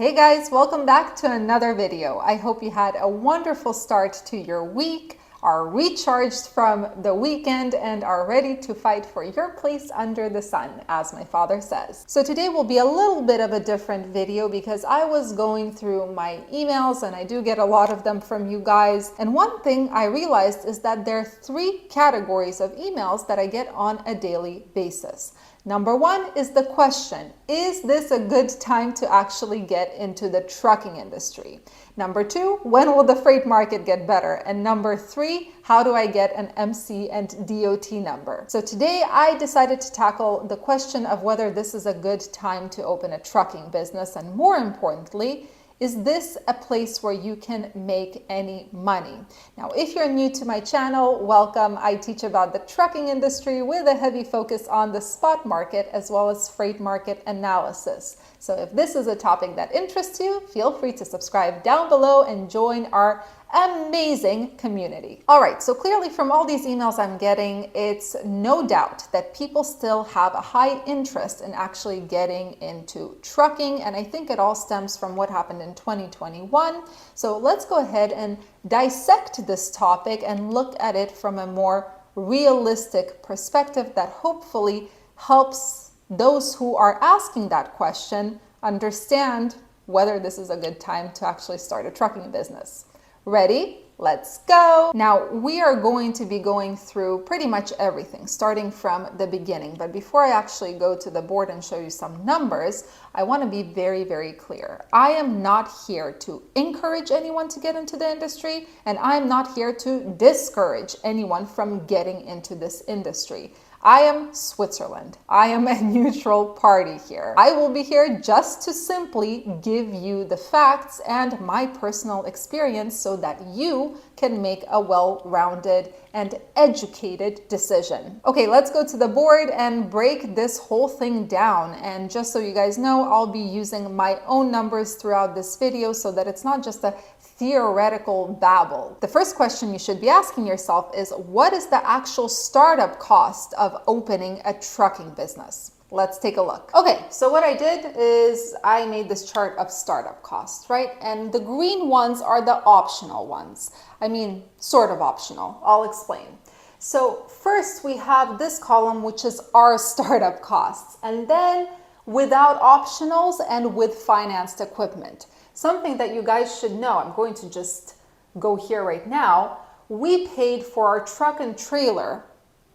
Hey guys, welcome back to another video. I hope you had a wonderful start to your week, are recharged from the weekend, and are ready to fight for your place under the sun, as my father says. So today will be a little bit of a different video because I was going through my emails, and I do get a lot of them from you guys. And one thing I realized is that there are three categories of emails that I get on a daily basis. Number one is the question, is this a good time to actually get into the trucking industry? Number two, when will the freight market get better? And number three, how do I get an MC and DOT number? So today I decided to tackle the question of whether this is a good time to open a trucking business, and more importantly, is this a place where you can make any money? Now, if you're new to my channel, welcome. I teach about the trucking industry with a heavy focus on the spot market as well as freight market analysis. So if this is a topic that interests you, feel free to subscribe down below and join our amazing community. All right, so clearly from all these emails I'm getting, it's no doubt that people still have a high interest in actually getting into trucking, and I think it all stems from what happened in 2021. So let's go ahead and dissect this topic and look at it from a more realistic perspective that hopefully helps those who are asking that question understand whether this is a good time to actually start a trucking business. Ready? Let's go. Now, we are going to be going through pretty much everything, starting from the beginning. But before I actually go to the board and show you some numbers, I want to be very, very clear. I am not here to encourage anyone to get into the industry, and I'm not here to discourage anyone from getting into this industry. I am Switzerland. I am a neutral party here. I will be here just to simply give you the facts and my personal experience so that you can make a well-rounded and educated decision. Okay, let's go to the board and break this whole thing down. And just so you guys know, I'll be using my own numbers throughout this video so that it's not just a theoretical babble. The first question you should be asking yourself is, what is the actual startup cost of opening a trucking business? Let's take a look. Okay, so what I did is I made this chart of startup costs, right? And the green ones are the optional ones. I mean, sort of optional. I'll explain. So first we have this column, which is our startup costs, and then without optionals and with financed equipment. Something that you guys should know, I'm going to just go here right now. We paid for our truck and trailer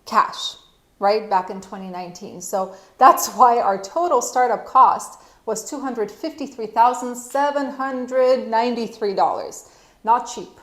cash, right, back in 2019. So that's why our total startup cost was $253,793. Not cheap,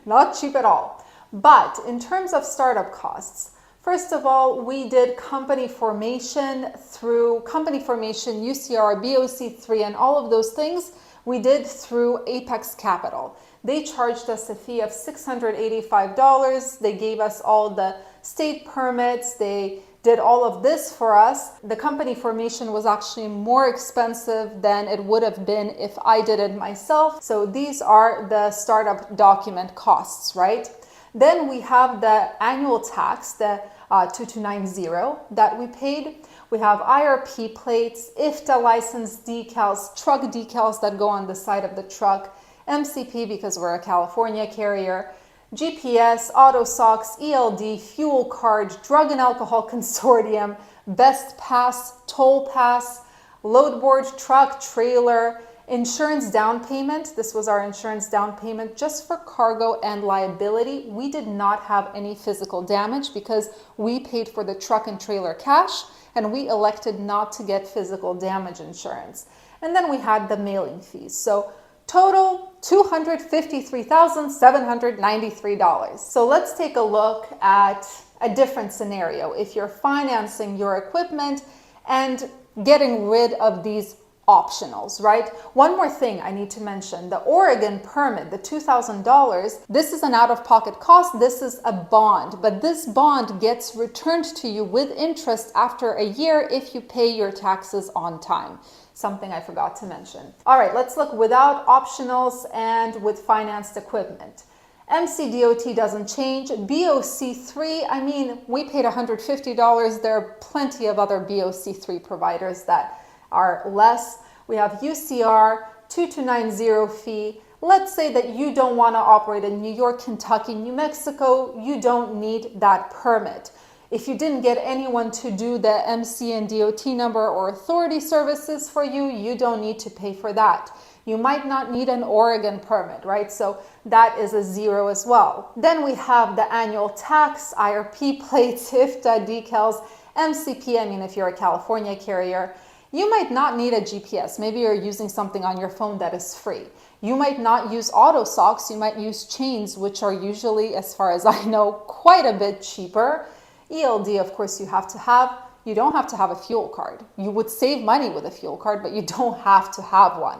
not cheap at all. But in terms of startup costs, first of all, we did company formation, UCR, BOC3, and all of those things we did through Apex Capital. They charged us a fee of $685. They gave us all the state permits. They did all of this for us. The company formation was actually more expensive than it would have been if I did it myself. So these are the startup document costs, right? Then we have the annual tax, the 2290 that we paid. We have IRP plates, IFTA license decals, truck decals that go on the side of the truck, MCP because we're a California carrier, GPS, auto socks, ELD, fuel card, drug and alcohol consortium, best pass, toll pass, load board, truck, trailer, insurance down payment. This was our insurance down payment just for cargo and liability. We did not have any physical damage because we paid for the truck and trailer cash, and we elected not to get physical damage insurance. And then we had the mailing fees. So total $253,793. So let's take a look at a different scenario. If you're financing your equipment and getting rid of these optionals, right? One more thing I need to mention, the Oregon permit, the $2,000, this is an out-of-pocket cost. This is a bond, but this bond gets returned to you with interest after a year if you pay your taxes on time. Something I forgot to mention. All right, let's look without optionals and with financed equipment. MCDOT doesn't change. BOC3, I mean, we paid $150. There are plenty of other BOC3 providers that are less. We have UCR, 2290 fee. Let's say that you don't want to operate in New York, Kentucky, New Mexico. You don't need that permit. If you didn't get anyone to do the MC and DOT number or authority services for you, you don't need to pay for that. You might not need an Oregon permit, right? So that is a zero as well. Then we have the annual tax, IRP plates, IFTA decals, MCP. I mean, if you're a California carrier, you might not need a GPS. Maybe you're using something on your phone that is free. You might not use auto socks. You might use chains, which are usually, as far as I know, quite a bit cheaper. ELD, of course, you have to have. You don't have to have a fuel card. You would save money with a fuel card, but you don't have to have one.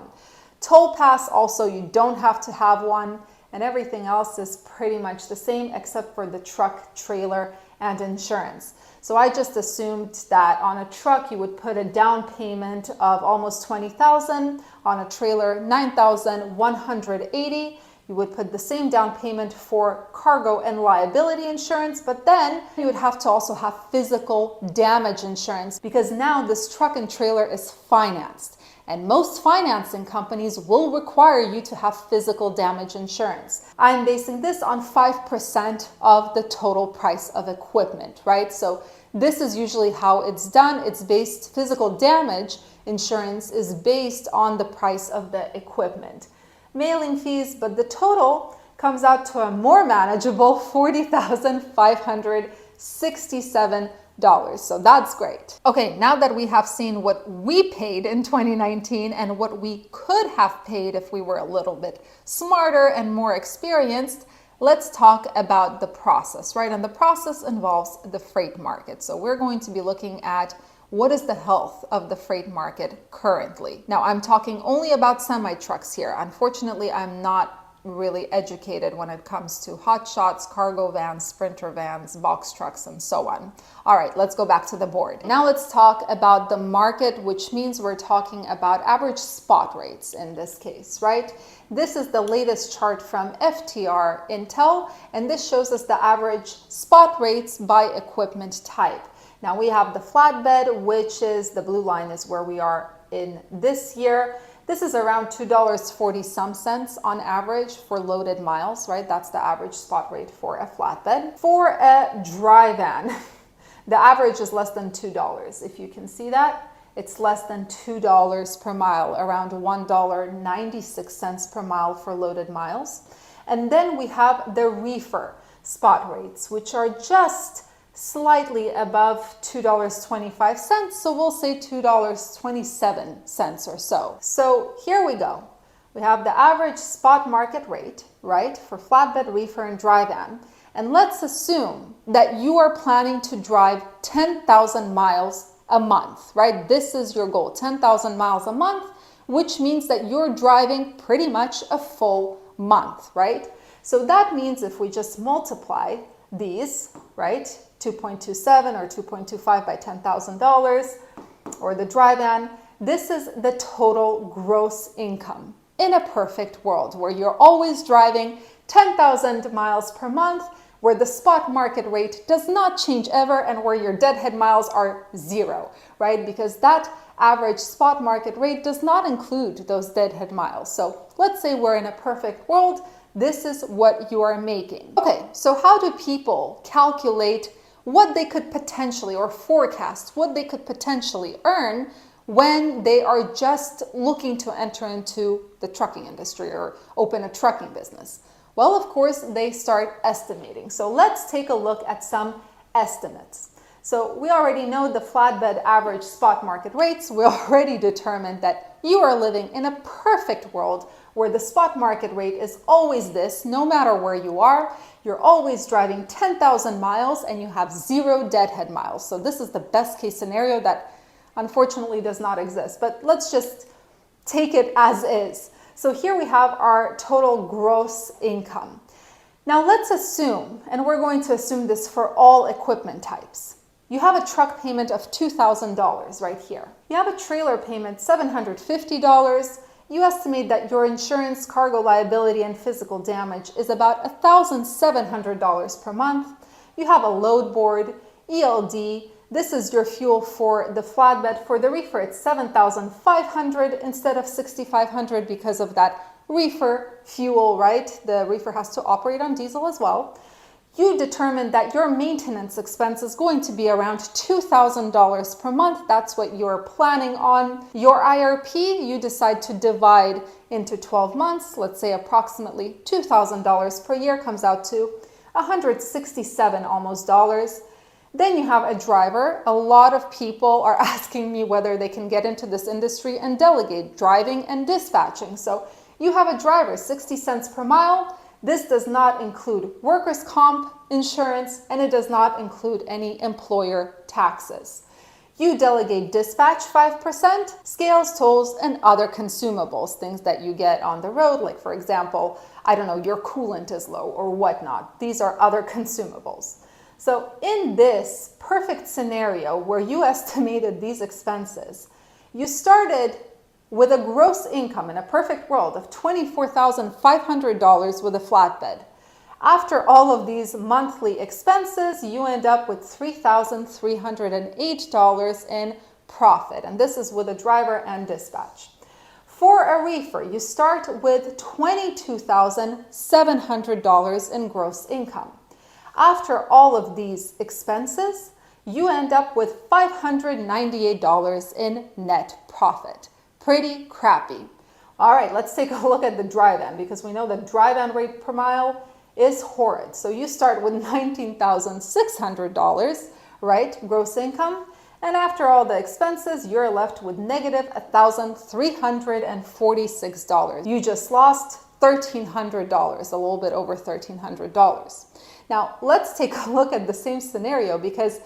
Toll pass, also, you don't have to have one. And everything else is pretty much the same except for the truck, trailer, and insurance. So I just assumed that on a truck, you would put a down payment of almost $20,000. On a trailer, $9,180. You would put the same down payment for cargo and liability insurance, but then you would have to also have physical damage insurance because now this truck and trailer is financed. And most financing companies will require you to have physical damage insurance. I'm basing this on 5% of the total price of equipment, right? So this is usually how it's done. It's based, physical damage insurance is based on the price of the equipment. Mailing fees, but the total comes out to a more manageable $40,567. So that's great. Okay, now that we have seen what we paid in 2019 and what we could have paid if we were a little bit smarter and more experienced, let's talk about the process, right? And the process involves the freight market. So we're going to be looking at what is the health of the freight market currently. Now, I'm talking only about semi-trucks here. Unfortunately, I'm not really educated when it comes to hot shots, cargo vans, sprinter vans, box trucks, and so on. All right, let's go back to the board. Now let's talk about the market, which means we're talking about average spot rates in this case, right? This is the latest chart from FTR Intel, and this shows us the average spot rates by equipment type. Now we have the flatbed, which is the blue line is where we are in this year. This is around $2.40 some cents on average for loaded miles, right? That's the average spot rate for a flatbed. For a dry van, the average is less than $2. If you can see that, it's less than $2 per mile, around $1.96 per mile for loaded miles. And then we have the reefer spot rates, which are just slightly above $2.25, so we'll say $2.27 or so. So here we go. We have the average spot market rate, right, for flatbed, reefer, and dry van. And let's assume that you are planning to drive 10,000 miles a month, right? This is your goal, 10,000 miles a month, which means that you're driving pretty much a full month, right? So that means if we just multiply these, right, 2.27 or 2.25 by $10,000, or the dry van, this is the total gross income in a perfect world where you're always driving 10,000 miles per month, where the spot market rate does not change ever, and where your deadhead miles are zero, right? Because that average spot market rate does not include those deadhead miles. So let's say we're in a perfect world. This is what you are making. Okay, so how do people calculate what they could potentially, or forecast what they could potentially earn when they are just looking to enter into the trucking industry or open a trucking business? Well, of course, they start estimating. So let's take a look at some estimates. So we already know the flatbed average spot market rates. We already determined that you are living in a perfect world where the spot market rate is always this, no matter where you are. You're always driving 10,000 miles and you have zero deadhead miles. So this is the best case scenario that unfortunately does not exist. But let's just take it as is. So here we have our total gross income. Now let's assume, and we're going to assume this for all equipment types, you have a truck payment of $2,000 right here. You have a trailer payment, $750. You estimate that your insurance, cargo liability, and physical damage is about $1,700 per month. You have a load board, ELD, This is your fuel for the flatbed. For the reefer, it's $7,500 instead of $6,500 because of that reefer fuel, right? The reefer has to operate on diesel as well. You determine that your maintenance expense is going to be around $2,000 per month. That's what you're planning on. Your IRP, you decide to divide into 12 months. Let's say approximately $2,000 per year comes out to $167 almost dollars. Then you have a driver. A lot of people are asking me whether they can get into this industry and delegate driving and dispatching. So you have a driver, 60 cents per mile. This does not include workers' comp insurance, and it does not include any employer taxes. You delegate dispatch 5%, scales, tolls, and other consumables, things that you get on the road, like for example, I don't know, your coolant is low or whatnot. These are other consumables. So in this perfect scenario where you estimated these expenses, you started with a gross income in a perfect world of $24,500 with a flatbed. After all of these monthly expenses, you end up with $3,308 in profit. And this is with a driver and dispatch. For a reefer, you start with $22,700 in gross income. After all of these expenses, you end up with $598 in net profit. Pretty crappy. All right, let's take a look at the dry van, because we know the dry van rate per mile is horrid. So you start with $19,600, right, gross income, and after all the expenses, you're left with negative $1,346. You just lost $1,300, a little bit over $1,300. Now, let's take a look at the same scenario, because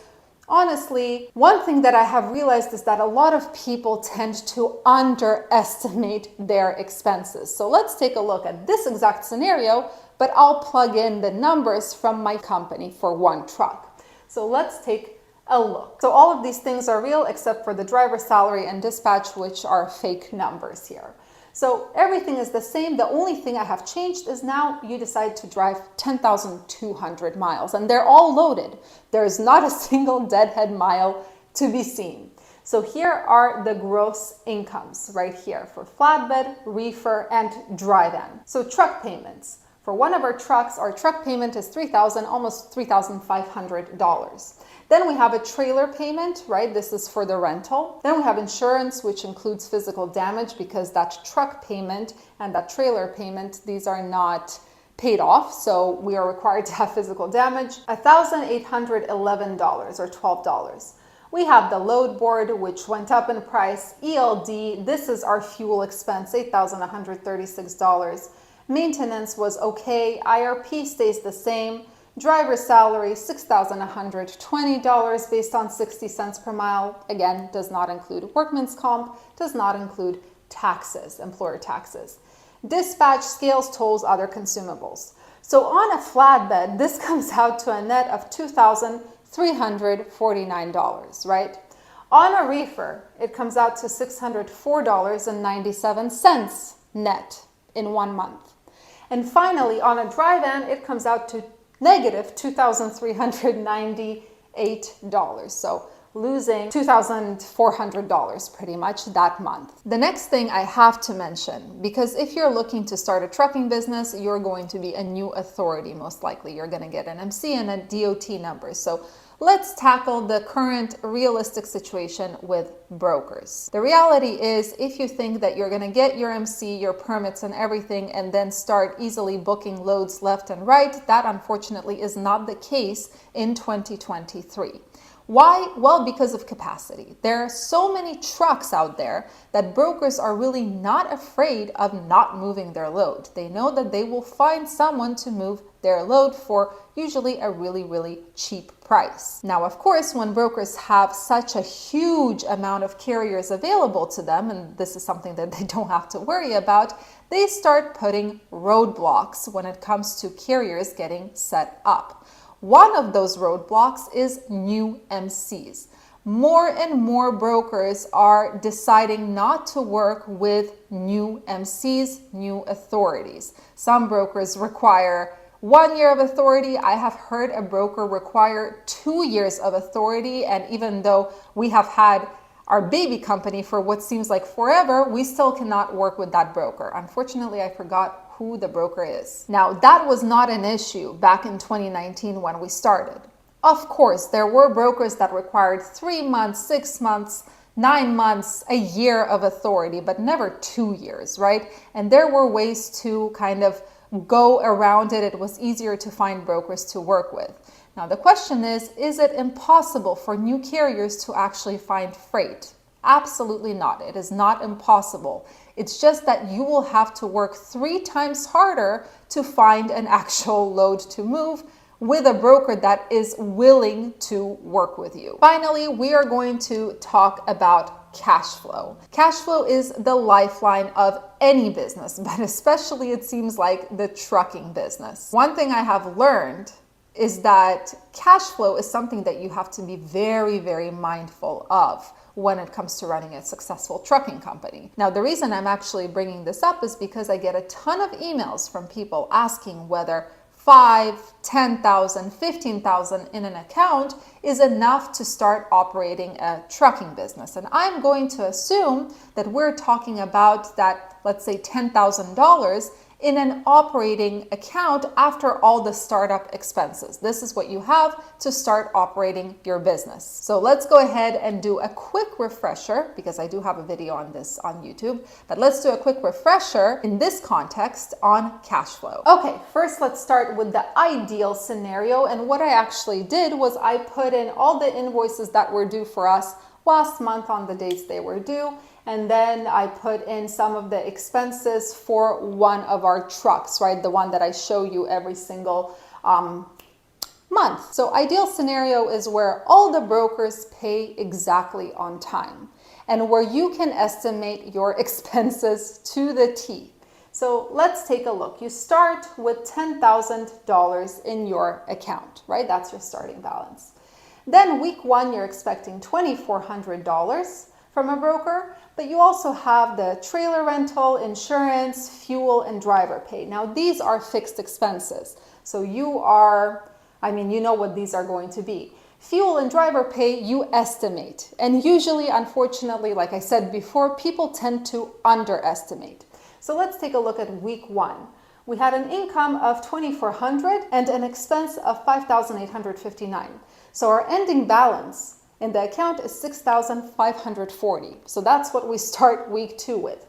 honestly, one thing that I have realized is that a lot of people tend to underestimate their expenses. So let's take a look at this exact scenario, but I'll plug in the numbers from my company for one truck. So let's take a look. So all of these things are real except for the driver's salary and dispatch, which are fake numbers here. So everything is the same. The only thing I have changed is now you decide to drive 10,200 miles, and they're all loaded. There is not a single deadhead mile to be seen. So here are the gross incomes right here for flatbed, reefer, and dry van. So truck payments. For one of our trucks, our truck payment is almost $3,500. Then we have a trailer payment, right? This is for the rental. Then we have insurance, which includes physical damage, because that truck payment and that trailer payment, these are not paid off. So we are required to have physical damage, $1,811 or $12. We have the load board, which went up in price. ELD, this is our fuel expense, $8,136. Maintenance was okay. IRP stays the same. Driver salary, $6,120 based on 60 cents per mile. Again, does not include workman's comp, does not include taxes, employer taxes. Dispatch, scales, tolls, other consumables. So on a flatbed, this comes out to a net of $2,349, right? On a reefer, it comes out to $604.97 net in 1 month. And finally, on a dry van, it comes out to negative $2,398. So losing $2,400 pretty much that month. The next thing I have to mention, because if you're looking to start a trucking business, you're going to be a new authority, most likely. You're going to get an MC and a DOT number. So let's tackle the current realistic situation with brokers. The reality is, if you think that you're going to get your MC, your permits and everything, and then start easily booking loads left and right, that unfortunately is not the case in 2023. Why? Well, because of capacity. There are so many trucks out there that brokers are really not afraid of not moving their load. They know that they will find someone to move their load for usually a really, really cheap price. Now, of course, when brokers have such a huge amount of carriers available to them, and this is something that they don't have to worry about, they start putting roadblocks when it comes to carriers getting set up. One of those roadblocks is new MCs. More and more brokers are deciding not to work with new MCs, new authorities. Some brokers require 1 year of authority. I have heard a broker require 2 years of authority, and even though we have had our baby company for what seems like forever, we still cannot work with that broker. Unfortunately, I forgot who the broker is. Now, that was not an issue back in 2019 when we started. Of course, there were brokers that required 3 months, 6 months, 9 months, a year of authority, but never 2 years, right? And there were ways to kind of go around it. It was easier to find brokers to work with. Now, the question is it impossible for new carriers to actually find freight? Absolutely not. It is not impossible. It's just that you will have to work 3 times harder to find an actual load to move with a broker that is willing to work with you. Finally, we are going to talk about cash flow. Cash flow is the lifeline of any business, but especially it seems like the trucking business. One thing I have learned is that cash flow is something that you have to be very, very mindful of when it comes to running a successful trucking company. Now, the reason I'm actually bringing this up is because I get a ton of emails from people asking whether 5, 10,000, 15,000 in an account is enough to start operating a trucking business. And I'm going to assume that we're talking about that, let's say $10,000 in an operating account after all the startup expenses. This is what you have to start operating your business. So let's go ahead and do a quick refresher, because I do have a video on this on YouTube, but let's do a quick refresher in this context on cash flow. Okay, first let's start with the ideal scenario. And what I actually did was I put in all the invoices that were due for us last month on the dates they were due. And then I put in some of the expenses for one of our trucks, right? The one that I show you every single month. So ideal scenario is where all the brokers pay exactly on time and where you can estimate your expenses to the T. So let's take a look. You start with $10,000 in your account, right? That's your starting balance. Then week 1, you're expecting $2,400 from a broker, but you also have the trailer rental, insurance, fuel, and driver pay. Now, these are fixed expenses. So you know what these are going to be. Fuel and driver pay, you estimate. And usually, unfortunately, like I said before, people tend to underestimate. So let's take a look at week 1. We had an income of $2,400 and an expense of $5,859. So our ending balance in the account is $6,540. So that's what we start week 2 with.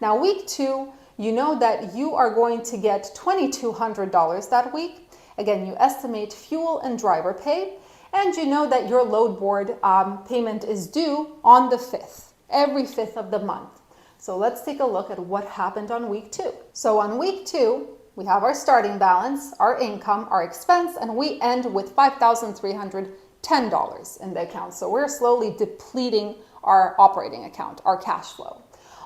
Now, week 2, you know that you are going to get $2,200 that week. Again, you estimate fuel and driver pay, and you know that your load board payment is due on the 5th, every 5th of the month. So let's take a look at what happened on week 2. So on week 2, we have our starting balance, our income, our expense, and we end with $5,310 in the account. So we're slowly depleting our operating account, our cash flow.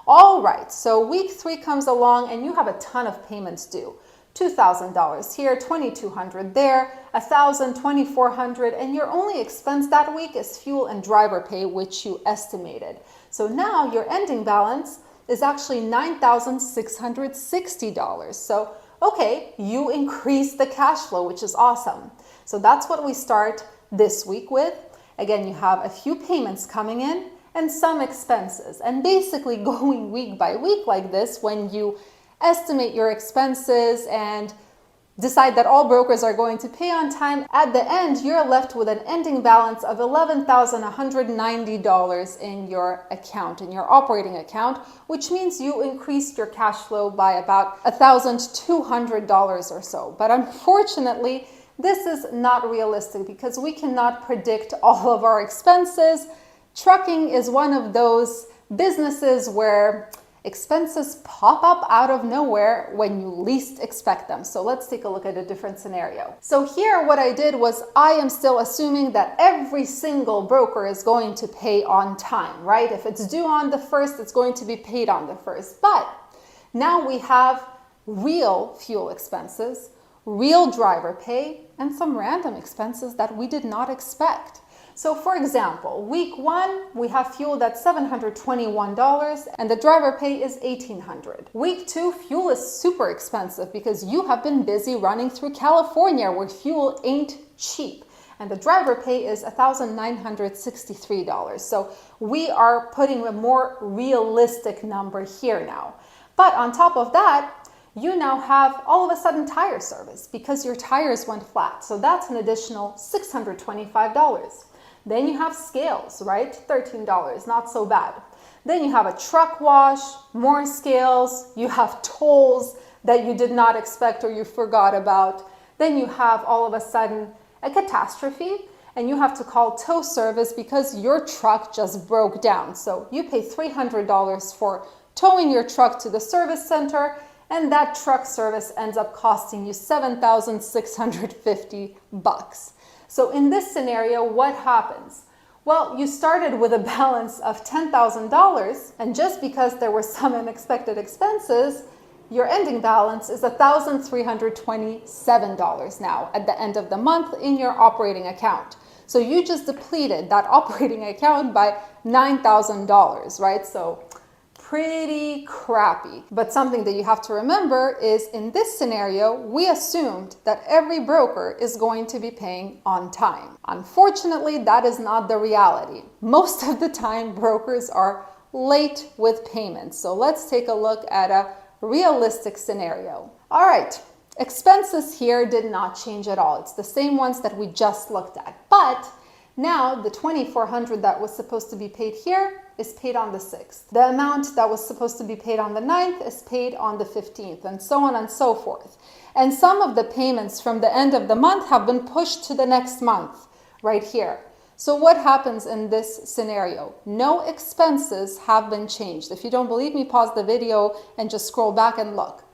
All right, so week 3 comes along and you have a ton of payments due. $2,000 here, $2,200 there, $1,000, $2,400, and your only expense that week is fuel and driver pay, which you estimated. So now your ending balance is actually $9,660. So, okay, you increase the cash flow, which is awesome. So that's what we start this week with. Again, you have a few payments coming in and some expenses. And basically going week by week like this, when you estimate your expenses and decide that all brokers are going to pay on time, at the end, you're left with an ending balance of $11,190 in your account, in your operating account, which means you increased your cash flow by about $1,200 or so. But unfortunately, this is not realistic because we cannot predict all of our expenses. Trucking is one of those businesses where expenses pop up out of nowhere when you least expect them. So let's take a look at a different scenario. So here what I did was I am still assuming that every single broker is going to pay on time, right? If it's due on the 1st, it's going to be paid on the 1st. But now we have real fuel expenses, real driver pay, and some random expenses that we did not expect. So for example, week 1, we have fuel that's $721 and the driver pay is $1,800. Week 2, fuel is super expensive because you have been busy running through California where fuel ain't cheap. And the driver pay is $1,963. So we are putting a more realistic number here now. But on top of that, you now have all of a sudden tire service because your tires went flat. So that's an additional $625. Then you have scales, right? $13, not so bad. Then you have a truck wash, more scales, you have tolls that you did not expect or you forgot about. Then you have all of a sudden a catastrophe and you have to call tow service because your truck just broke down. So you pay $300 for towing your truck to the service center, and that truck service ends up costing you $7,650. So in this scenario, what happens? Well, you started with a balance of $10,000, and just because there were some unexpected expenses, your ending balance is $1,327 now at the end of the month in your operating account. So you just depleted that operating account by $9,000, right? So pretty crappy. But something that you have to remember is in this scenario, we assumed that every broker is going to be paying on time. Unfortunately, that is not the reality. Most of the time, brokers are late with payments. So let's take a look at a realistic scenario. All right, expenses here did not change at all. It's the same ones that we just looked at. But now the $2,400 that was supposed to be paid here is paid on the 6th. The amount that was supposed to be paid on the 9th is paid on the 15th, and so on and so forth. And some of the payments from the end of the month have been pushed to the next month, right here. So what happens in this scenario? No expenses have been changed. If you don't believe me, pause the video and just scroll back and look.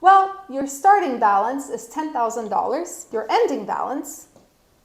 Well, your starting balance is $10,000. Your ending balance,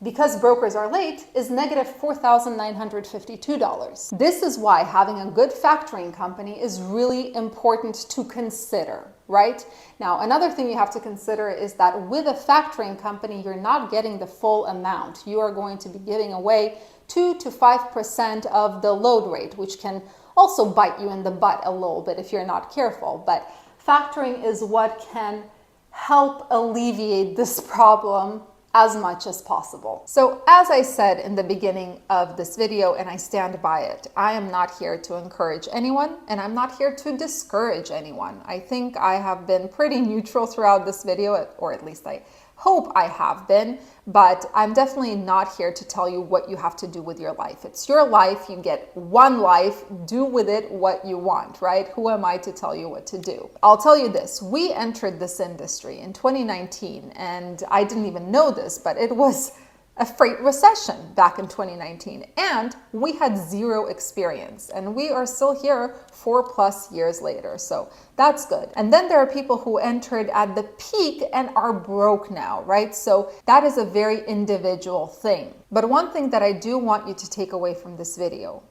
because brokers are late, is negative $4,952. This is why having a good factoring company is really important to consider, right? Now, another thing you have to consider is that with a factoring company, you're not getting the full amount. You are going to be giving away 2 to 5% of the load rate, which can also bite you in the butt a little bit if you're not careful. But factoring is what can help alleviate this problem as much as possible. So as I said in the beginning of this video, and I stand by it, I am not here to encourage anyone, and I'm not here to discourage anyone. I think I have been pretty neutral throughout this video, or at least I hope I have been, but I'm definitely not here to tell you what you have to do with your life. It's your life, you get one life, do with it what you want, right? Who am I to tell you what to do? I'll tell you this, we entered this industry in 2019, and I didn't even know this, but it was a freight recession back in 2019, and we had zero experience, and we are still here 4+ years later, so that's good. And then there are people who entered at the peak and are broke now, right? So that is a very individual thing. But one thing that I do want you to take away from this video,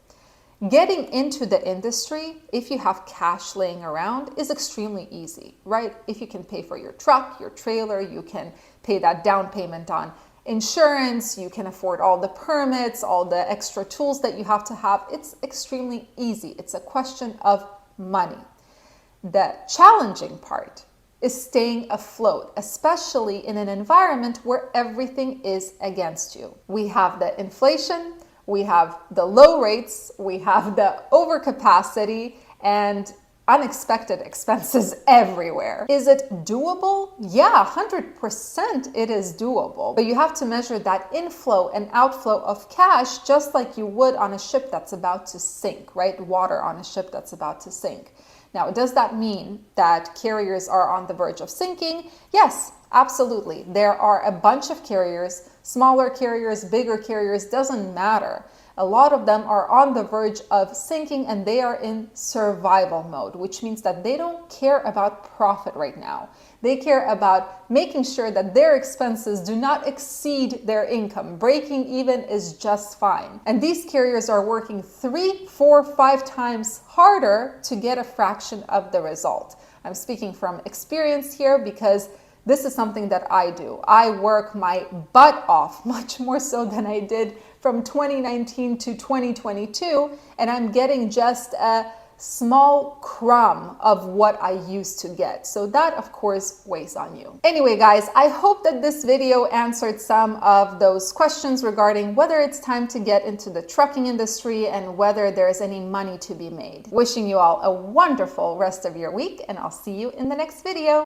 getting into the industry, if you have cash laying around, is extremely easy, right? If you can pay for your truck, your trailer, you can pay that down payment on insurance, you can afford all the permits, all the extra tools that you have to have. It's extremely easy. It's a question of money. The challenging part is staying afloat, especially in an environment where everything is against you. We have the inflation, we have the low rates, we have the overcapacity, and unexpected expenses everywhere. Is it doable? Yeah, 100% it is doable. But you have to measure that inflow and outflow of cash just like you would on a ship that's about to sink, right? Water on a ship that's about to sink. Now, does that mean that carriers are on the verge of sinking? Yes, absolutely. There are a bunch of carriers, smaller carriers, bigger carriers, doesn't matter. A lot of them are on the verge of sinking and they are in survival mode, which means that they don't care about profit right now. They care about making sure that their expenses do not exceed their income. Breaking even is just fine. And these carriers are working 3, 4, 5 times harder to get a fraction of the result. I'm speaking from experience here because This is something that I do. I work my butt off, much more so than I did from 2019 to 2022, and I'm getting just a small crumb of what I used to get. So that of course weighs on you. Anyway, guys, I hope that this video answered some of those questions regarding whether it's time to get into the trucking industry and whether there's any money to be made. Wishing you all a wonderful rest of your week, and I'll see you in the next video.